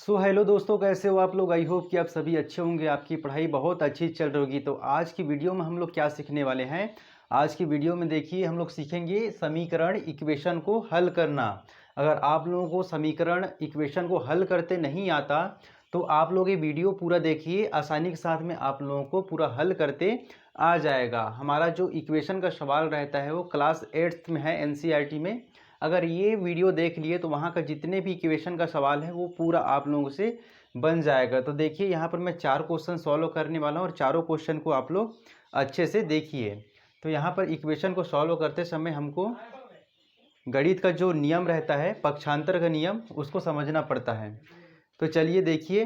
Hello दोस्तों, कैसे हो आप लोग। आई होप कि आप सभी अच्छे होंगे, आपकी पढ़ाई बहुत अच्छी चल रही होगी। तो आज की वीडियो में हम लोग क्या सीखने वाले हैं। आज की वीडियो में देखिए हम लोग सीखेंगे समीकरण इक्वेशन को हल करना। अगर आप लोगों को समीकरण इक्वेशन को हल करते नहीं आता तो आप लोग ये वीडियो पूरा देखिए, आसानी के साथ में आप लोगों को पूरा हल करते आ जाएगा। हमारा जो इक्वेशन का सवाल रहता है वो क्लास 8th में है एनसीईआरटी में। अगर ये वीडियो देख लिए तो वहाँ का जितने भी इक्वेशन का सवाल है वो पूरा आप लोगों से बन जाएगा। तो देखिए यहाँ पर मैं 4 क्वेश्चन सॉल्व करने वाला हूँ और चारों क्वेश्चन को आप लोग अच्छे से देखिए। तो यहाँ पर इक्वेशन को सॉल्व करते समय हमको गणित का जो नियम रहता है, पक्षांतर का नियम, उसको समझना पड़ता है। तो चलिए देखिए,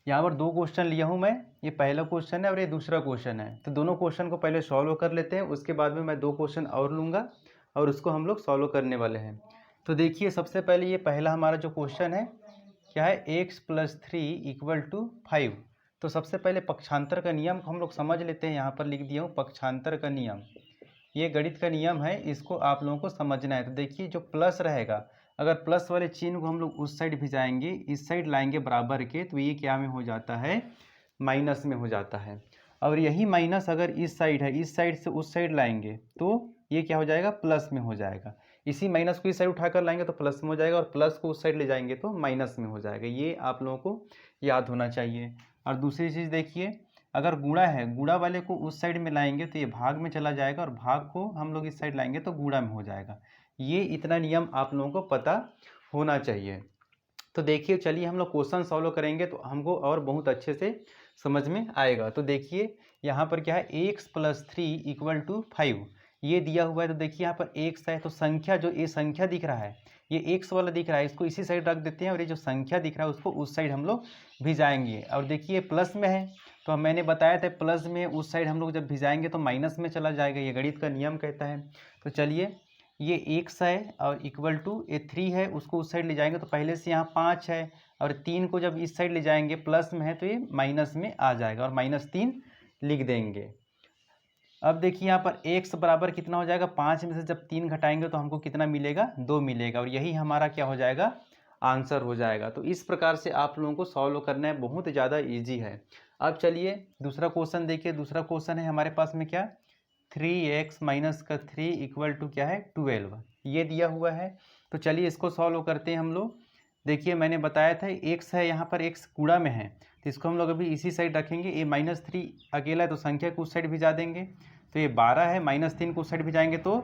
यहाँ पर 2 क्वेश्चन लिया हूँ मैं। ये पहला क्वेश्चन है और ये दूसरा क्वेश्चन है। तो दोनों क्वेश्चन को पहले सॉल्व कर लेते हैं, उसके बाद में मैं 2 क्वेश्चन और लूँगा और उसको हम लोग सॉल्व करने वाले हैं। तो देखिए सबसे पहले ये पहला हमारा जो क्वेश्चन है क्या है, x+3 = 5। तो सबसे पहले पक्षांतर का नियम हम लोग समझ लेते हैं। यहाँ पर लिख दिया हूँ पक्षांतर का नियम। ये गणित का नियम है, इसको आप लोगों को समझना है। तो देखिए जो प्लस रहेगा, अगर प्लस वाले चिन्ह को हम लोग उस साइड भिजाएंगे, इस साइड लाएंगे बराबर के, तो ये क्या में हो जाता है, माइनस में हो जाता है। और यही माइनस अगर इस साइड है, इस साइड से उस साइड लाएंगे तो ये क्या हो जाएगा, प्लस में हो जाएगा। इसी माइनस को इस साइड उठाकर लाएंगे तो प्लस में हो जाएगा, और प्लस को उस साइड ले जाएंगे तो माइनस में हो जाएगा। ये आप लोगों को याद होना चाहिए। और दूसरी चीज़ देखिए, अगर गुणा है, गुणा वाले को उस साइड में लाएंगे तो ये भाग में चला जाएगा, और भाग को हम लोग इस साइड लाएंगे तो गुणा में हो जाएगा। ये इतना नियम आप लोगों को पता होना चाहिए। तो देखिए चलिए हम लोग क्वेश्चन सॉल्व करेंगे तो हमको और बहुत अच्छे से समझ में आएगा। तो देखिए यहाँ पर क्या है, x+3 = 5 ये दिया हुआ है। तो देखिए यहाँ पर x है, तो संख्या जो ये संख्या दिख रहा है, ये x वाला दिख रहा है, इसको इसी साइड रख देते हैं, और ये जो संख्या दिख रहा है उसको उस साइड हम लोग भिजाएंगे। और देखिए प्लस में है, तो मैंने बताया था प्लस में उस साइड हम लोग जब भिजाएंगे तो माइनस में चला जाएगा, ये गणित का नियम कहता है। तो चलिए ये x है और इक्वल टू ये 3 है, उसको उस साइड ले जाएंगे तो पहले से यहाँ 5 है, और 3 को जब इस साइड ले जाएंगे प्लस में है तो ये माइनस में आ जाएगा, और -3 लिख देंगे। अब देखिए यहाँ पर x बराबर कितना हो जाएगा, 5 में से जब 3 घटाएंगे तो हमको कितना मिलेगा, 2 मिलेगा, और यही हमारा क्या हो जाएगा, आंसर हो जाएगा। तो इस प्रकार से आप लोगों को सॉल्व करना है, बहुत ज़्यादा ईजी है। अब चलिए दूसरा क्वेश्चन देखिए। दूसरा क्वेश्चन है हमारे पास में क्या, 3x - 3 = क्या है, 12 ये दिया हुआ है। तो चलिए इसको सॉल्व करते हैं हम लोग। देखिए मैंने बताया था x है, यहाँ पर x गुणा में है, तो इसको हम लोग अभी इसी साइड रखेंगे। ये -3 अकेला है तो संख्या को उस साइड भिजा देंगे, तो ये 12 है, -3 को उस साइड भिजाएंगे तो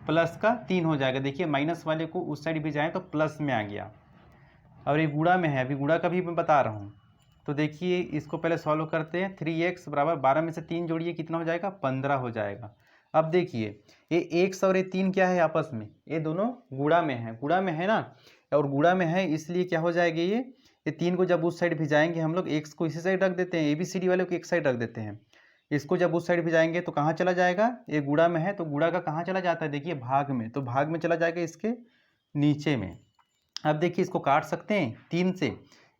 प्लस का 3 हो जाएगा। देखिए माइनस वाले को उस साइड भिजाएँ तो प्लस में आ गया, और ये गुणा में है, अभी गुणा का भी मैं बता रहा हूँ। तो देखिए इसको पहले सॉल्व करते हैं। 3x बराबर 12 में से 3 जोड़िए, कितना हो जाएगा, 15 हो जाएगा। अब देखिए ये x और ये 3 क्या है, आपस में ये दोनों गुणा में है, गुणा में है ना, और गुणा में है इसलिए क्या हो जाएगा, ये 3 को जब उस साइड भिजाएंगे हम लोग, x को इसी साइड रख देते हैं, ABCD वाले को एक साइड रख देते हैं। इसको जब उस साइड भिजाएंगे तो कहाँ चला जाएगा, ये गुणा में है तो गुणा का कहाँ चला जाता है, देखिए भाग में, तो भाग में चला जाएगा इसके नीचे में। अब देखिए इसको काट सकते हैं 3 से,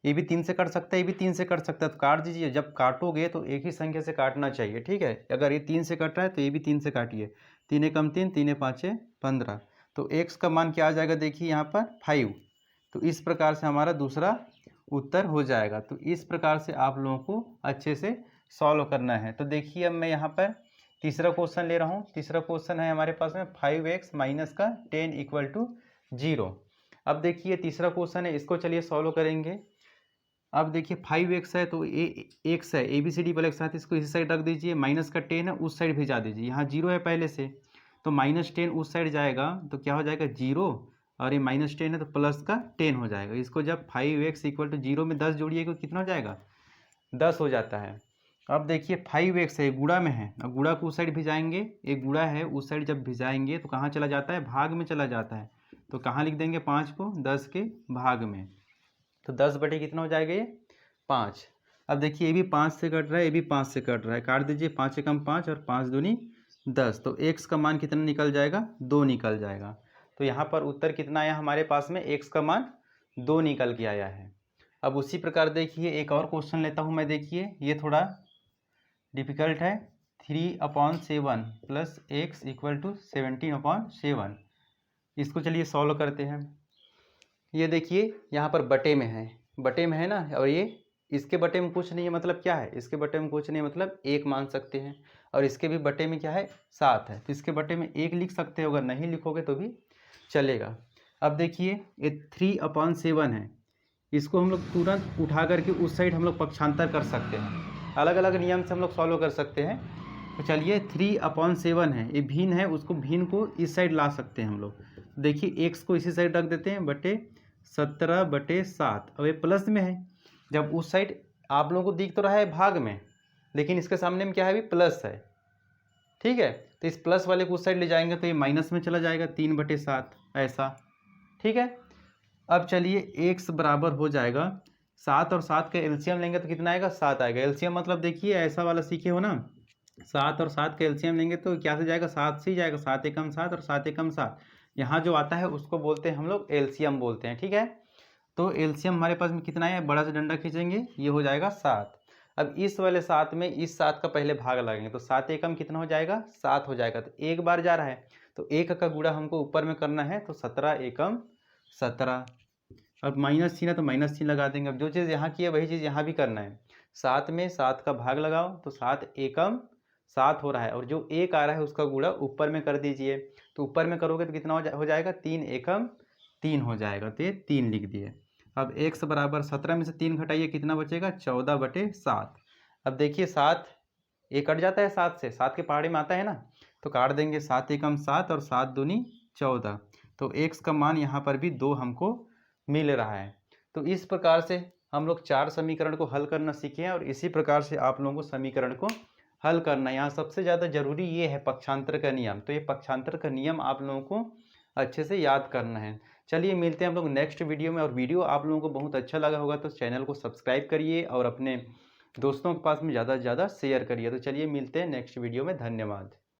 ये भी 3 से कट सकता है, ये भी 3 से कट सकता है, तो काट दीजिए। जब काटोगे तो एक ही संख्या से काटना चाहिए, ठीक है। अगर ये 3 से कट रहा है तो ये भी 3 से काटिए। 3 कम 3, 3 5 15, तो x का मान क्या आ जाएगा, देखिए यहाँ पर 5। तो इस प्रकार से हमारा दूसरा उत्तर हो जाएगा। तो इस प्रकार से आप लोगों को अच्छे से सॉल्व करना है। तो देखिए अब मैं यहाँ पर तीसरा क्वेश्चन ले रहा हूँ। तीसरा क्वेश्चन है हमारे पास में 5x - 10 = 0। अब देखिए तीसरा क्वेश्चन है, इसको चलिए सॉल्व करेंगे। अब देखिए 5x है तो x है, ABCD वाले के साथ इसको इसी साइड रख दीजिए, माइनस का 10 है उस साइड भेजा दीजिए। यहाँ 0 है पहले से, तो -10 उस साइड जाएगा तो क्या हो जाएगा, 0, और ये -10 है तो प्लस का 10 हो जाएगा। इसको जब 5x = 0 में 10 जोड़िएगा कितना हो जाएगा, 10 हो जाता है। अब देखिए 5x है, गुणा में है, अब गुणा को उस साइड भिजाएंगे, एक गुणा है उस साइड जब भिजाएंगे तो कहाँ चला जाता है, भाग में चला जाता है। तो कहाँ लिख देंगे, 5 को 10 के भाग में, तो 10 बटे कितना हो जाएगा, ये 5। अब देखिए ये भी 5 से कट रहा है, ये भी 5 से कट रहा है, काट दीजिए, 5 से कम 5 और 5 दूनी 10, तो x का मान कितना निकल जाएगा, 2 निकल जाएगा। तो यहाँ पर उत्तर कितना आया हमारे पास में, x का मान 2 निकल के आया है। अब उसी प्रकार देखिए एक और क्वेश्चन लेता हूँ मैं। देखिए ये थोड़ा डिफिकल्ट है। 3/7 + x = 17/7, इसको चलिए सॉल्व करते हैं। ये देखिए यहाँ पर बटे में है, बटे में है ना, और ये इसके बटे में कुछ नहीं है, मतलब क्या है, इसके बटे में कुछ नहीं है मतलब 1 मान सकते हैं, और इसके भी बटे में क्या है 7 है, तो इसके बटे में 1 लिख सकते हो, अगर नहीं लिखोगे तो भी चलेगा। अब देखिए ये 3/7 है, इसको हम लोग तुरंत उठा करके उस साइड हम लोग पक्षांतर कर सकते हैं, अलग अलग नियम से हम लोग सॉल्व कर सकते हैं। तो चलिए 3/7 है, ये भिन्न है, उसको भिन्न को इस साइड ला सकते हैं हम लोग। देखिए x को इसी साइड रख देते हैं, बटे 17/7। अब ये प्लस में है, जब उस साइड आप लोगों को दिख तो रहा है भाग में, लेकिन इसके सामने में क्या है, अभी प्लस है, ठीक है। तो इस प्लस वाले को उस साइड ले जाएंगे तो ये माइनस में चला जाएगा, 3/7 ऐसा, ठीक है। अब चलिए x बराबर हो जाएगा 7 और 7 का एलसीएम लेंगे तो कितना आएगा, 7 आएगा। एलसीएम मतलब देखिए ऐसा वाला सीखे हो ना, 7 और 7 का एलसीएम लेंगे तो क्या से जाएगा, 7 से ही जाएगा, 7 एकम 7 और 7 एकम 7, यहाँ जो आता है उसको बोलते हैं हम लोग एलसीएम बोलते हैं, ठीक है। तो एलसीएम हमारे पास में कितना है, बड़ा सा डंडा खींचेंगे, ये हो जाएगा 7। अब इस वाले 7 में इस 7 का पहले भाग लगेंगे, तो 7 एकम कितना हो जाएगा, 7 हो जाएगा। तो एक बार जा रहा है तो 1 का गुणा हमको ऊपर में करना है, तो 17 एकम 17। अब माइनस चिन्ह है तो माइनस चिन्ह लगा देंगे। अब जो चीज़ यहाँ की है वही चीज़ यहाँ भी करना है, 7 में 7 का भाग लगाओ तो 7 एकम 7 हो रहा है, और जो 1 आ रहा है उसका गुणा ऊपर में कर दीजिए, तो ऊपर में करोगे तो कितना हो जाएगा, 3 एकम 3 हो जाएगा, तो ये 3 लिख दिए। अब x बराबर 17 में से 3 घटाइए, कितना बचेगा, 14/7। अब देखिए 7 ये कट जाता है 7 से, 7 के पहाड़ी में आता है ना, तो काट देंगे, 7 एकम 7 और 7 दूनी 14, तो x का मान यहाँ पर भी 2 हमको मिल रहा है। तो इस प्रकार से हम लोग 4 समीकरण को हल करना सीखे हैं, और इसी प्रकार से आप लोगों को समीकरण को हल करना है। यहाँ सबसे ज़्यादा जरूरी ये है पक्षांतर का नियम, तो ये पक्षांतर का नियम आप लोगों को अच्छे से याद करना है। चलिए मिलते हैं हम लोग नेक्स्ट वीडियो में, और वीडियो आप लोगों को बहुत अच्छा लगा होगा तो चैनल को सब्सक्राइब करिए और अपने दोस्तों के पास में ज़्यादा से ज़्यादा शेयर करिए। तो चलिए मिलते हैं नेक्स्ट वीडियो में, धन्यवाद।